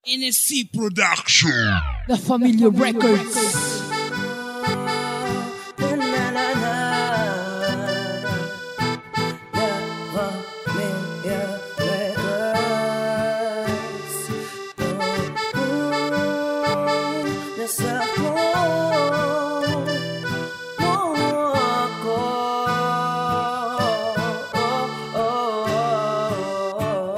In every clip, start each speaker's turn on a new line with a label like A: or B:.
A: NSC Production,
B: The Familiar Records.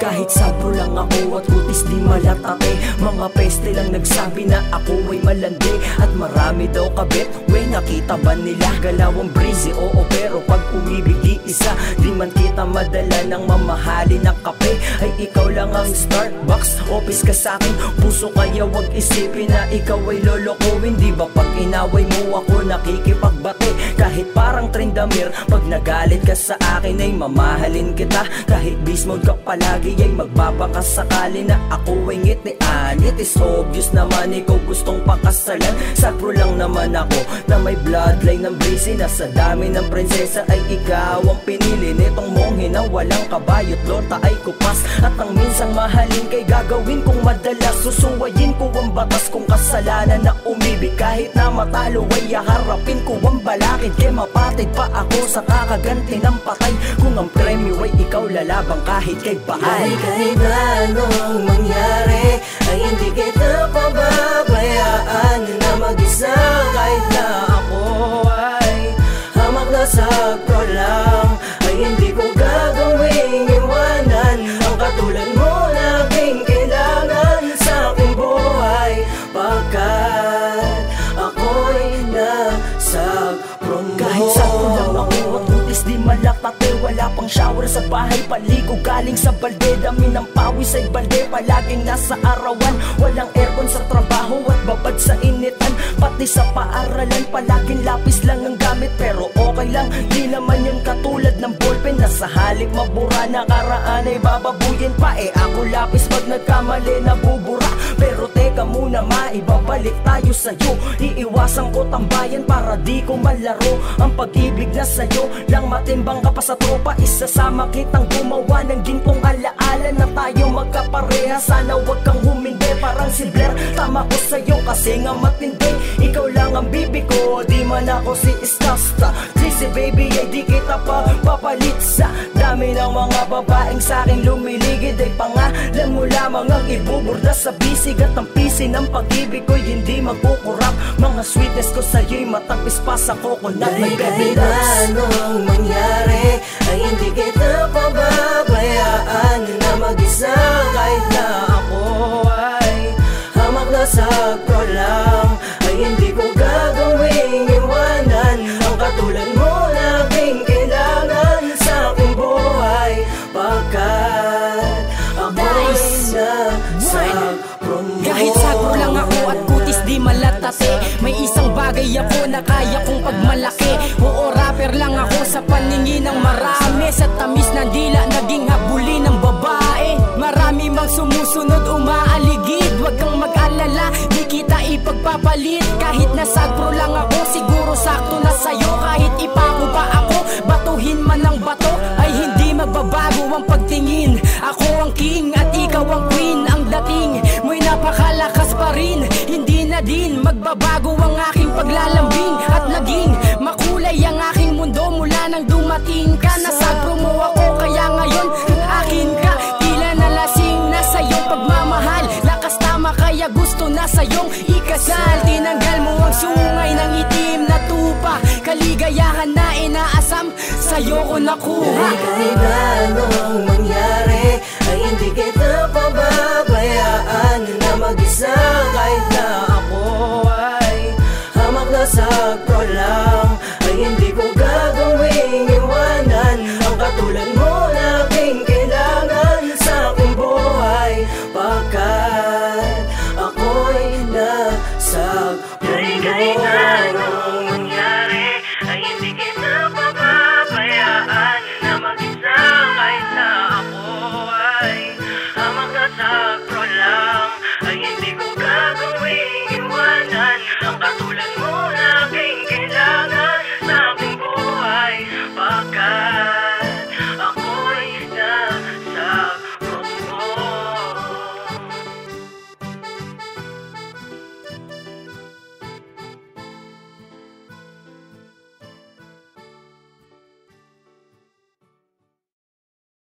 C: Kahit sagro lang ako at kutis di malatate, mga peste lang nagsabi na ako ay malandi. At marami daw kabit, we nakita ba nila? Galawang breezy, oo, pero pag umibig di isa. Di man kita madala ng mamahalin ng kape. Ay ikaw lang ang Starbucks, office ka sa'kin. Puso kaya wag isipin na ikaw ay lolokohin. Di ba pag inaway mo ako nakikipagbate? Kahit parang Trindamir, pag nagalit ka sa akin ay mamahalin kita. Kahit beast mode ka palagi ay magbabakasakali na ako ay ngitian. It is obvious naman ikaw gustong pakasalan. Sagro lang naman ako na may bloodline ng breezy. Na sa dami ng prinsesa ay ikaw ang pinili. Nitong monghe na walang kabayo't lota ay kupas. At ang minsang mahalin kay gagawin kong madalas. Susuwayin ko ang batas kung kasalanan na umibig. Kahit na matalo ay haharapin ko ang balakid. Kaya mapatid pa ako sa kakaganti ng patay. Kung ang premyo ay ikaw lalabang kahit kay bahay.
D: Kahit na anong mangyari ay hindi kita pababayaan na mag-isa. Kahit na ako ay hamak na sagro lang, ay hindi ko gagawing iwanan ang katulad mo laging kailangan sa aking buhay. Pagkat ako'y nasagro mo.
C: Kahit sagro lang ako at kutis di malatate, wala pang shower sa bahay, paligo galing sa balde. Dami ng pawis ay balde, palaging nasa arawan. Walang aircon sa trabaho at babad sa initan. Pati sa paaralan, palaging lapis lang ang gamit. Pero okay lang, di naman yan katulad ng ballpen na sa halip mabura, nakaraan ay bababuyin pa. Eh ako lapis pag nagkamali nabubura. Pero teka muna, maibabalik tayo sa'yo. Iiwasan ko tambayan para di ko malaro ang pag-ibig na sa'yo lang matimbang ka pa sa tropa. Isasama kitang gumawa ng gintong alaala na tayo magkapareha. Sana wag kang humindi parang si Blair. Tama ko sa'yo kasi nga matindi. Ikaw lang ang bibi ko, di man ako si Istasta. Si baby ay di kita pa papalit sa dami ng mga babaeng sa'king lumiligid. Ay pangalan mo lamang ang ibuburda sa bisig. At ang pisi ng pag-ibig ko'y hindi magkukurap. Mga sweetness ko sa'yo'y matapis pa sa coconut.
D: Kahit na anong mangyari ay hindi kita pababayaan na mag-isa. Kahit na ako ay hamak na sagro lang, ay hindi ko gagawing iwanan ang katulad mo laging kailangan sa aking buhay. Pagkat ako'y nasagro mo.
B: Kahit sagro lang ako at kutis di malatate, may isang bagay ako na kaya kong pagmalaki. Oo, rapper lang ako sa paningin ng marami. Sa tamis ng dila naging habulin ng babae. Marami mang sumusunod umaaligid. Huwag kang mag-alala, di kita ipagpapalit. Kahit na sagro lang ako, siguro sakto na sa'yo. Kahit ipako pa ako, batuhin man ng bato, ay hindi magbabago ang pagtingin. Ako ang king at ikaw ang queen. Ang dating mo'y napakalakas pa rin. Hindi na din magbabago ang aking paglalambing. At naging makulay ang aking mundo mula nang dumating ka. Nasagro mo ako kaya ngayon akin ka. Tila nalasing na sa'yong pagmamahal. Lakas tama kaya gusto na sa'yong ikasal. Tinanggal mo ang sungay ng itim na tupa. Kaligayahan na inaasam sa'yo ko nakuha.
D: Kahit na anong mangyari ay hindi kita pababayaan